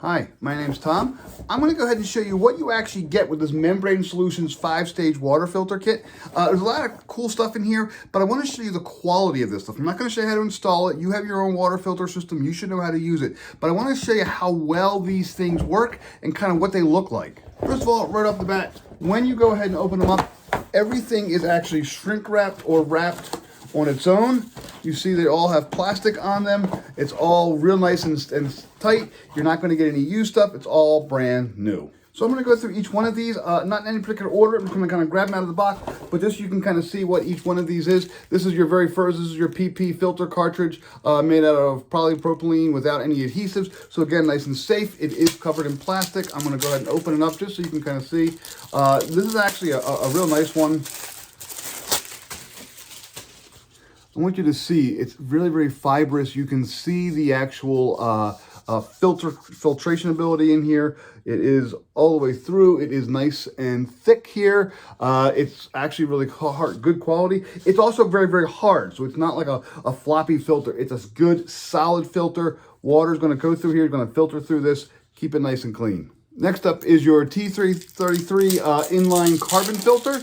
Hi, my name's Tom. I'm going to go ahead and show you what you actually get with this Membrane Solutions 5-stage water filter kit. There's a lot of cool stuff in here, but I want to show you the quality of this stuff. I'm not going to show you how to install it. You have your own water filter system. You should know how to use it. But I want to show you how well these things work and kind of what they look like. First of all, right off the bat, when you go ahead and open them up, everything is actually shrink wrapped or wrapped on its own. You see they all have plastic on them. It's all real nice and tight. You're not going to get any used stuff. It's all brand new. So I'm going to go through each one of these, not in any particular order. I'm just going to kind of grab them out of the box, but just so you can kind of see what each one of these is. This is your very first, this is your PP filter cartridge made out of polypropylene without any adhesives. So again, nice and safe. It is covered in plastic. I'm going to go ahead and open it up just so you can kind of see. This is actually a real nice one. I want you to see, it's really, very fibrous. You can see the actual filtration ability in here. It is all the way through. It is nice and thick here. It's actually really hard, good quality. It's also very, very hard. So it's not like a floppy filter. It's a good, solid filter. Water's gonna go through here, gonna filter through this, keep it nice and clean. Next up is your T333 inline carbon filter.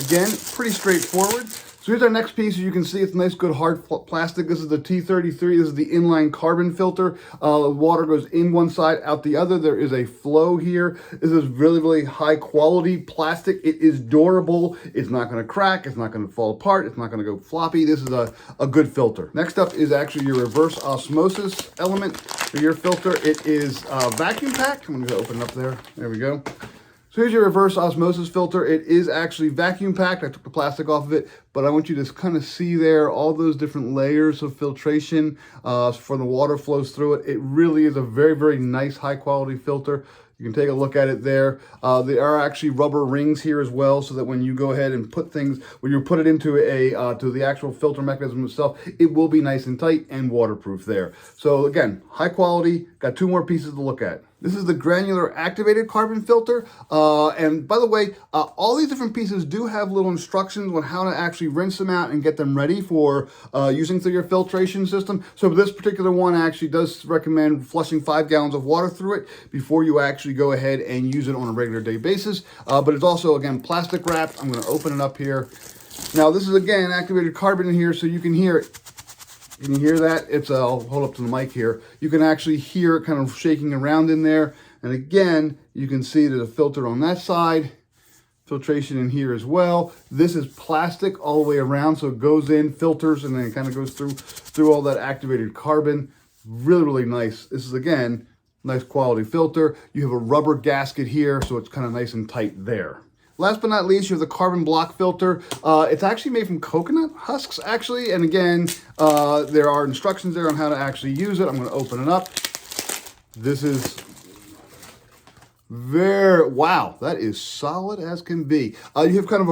Again, pretty straightforward. So here's our next piece. As you can see, it's nice, good, hard plastic. This is the T33. This is the inline carbon filter. Water goes in one side, out the other. There is a flow here. This is really, really high quality plastic. It is durable. It's not going to crack. It's not going to fall apart. It's not going to go floppy. This is a good filter. Next up is actually your reverse osmosis element for your filter. It is vacuum packed. I'm going to open it up there. There we go. So here's your reverse osmosis filter. It is actually vacuum packed. I took the plastic off of it, but I want you to kind of see there all those different layers of filtration for the water flows through it. It really is a very, very nice, high quality filter. You can take a look at it there. There are actually rubber rings here as well, so that when you go ahead and put things, when you put it into to the actual filter mechanism itself, it will be nice and tight and waterproof there. So again, high quality. Got two more pieces to look at. This is the granular activated carbon filter. And by the way, all these different pieces do have little instructions on how to actually rinse them out and get them ready for using through your filtration system. So this particular one actually does recommend flushing 5 gallons of water through it before you actually go ahead and use it on a regular day basis. But it's also, again, plastic wrapped. I'm going to open it up here. Now, this is, again, activated carbon in here, so you can hear it. Can you hear that? It's, I'll hold up to the mic here. You can actually hear it kind of shaking around in there. And again, you can see there's a filter on that side, filtration in here as well. This is plastic all the way around, so it goes in, filters, and then it kind of goes through all that activated carbon. Really, really nice. This is, again, nice quality filter. You have a rubber gasket here, so it's kind of nice and tight there. Last but not least, you have the carbon block filter. It's actually made from coconut husks, actually. And again, there are instructions there on how to actually use it. I'm going to open it up. This is wow, that is solid as can be. You have kind of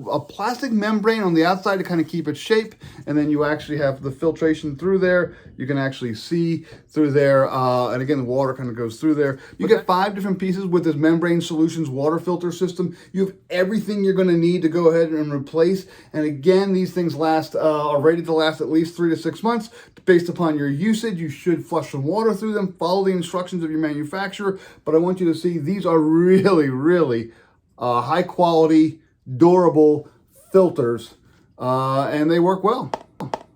a plastic membrane on the outside to kind of keep its shape, and then you actually have the filtration through there. You can actually see through there, and again, the water kind of goes through there. You get 5 different pieces with this Membrane Solutions water filter system. You have everything you're going to need to go ahead and replace. And again, these things are rated to last at least 3 to 6 months. Based upon your usage, you should flush some water through them, follow the instructions of your manufacturer. But I want you to see these are really, really high quality, durable filters, and they work well.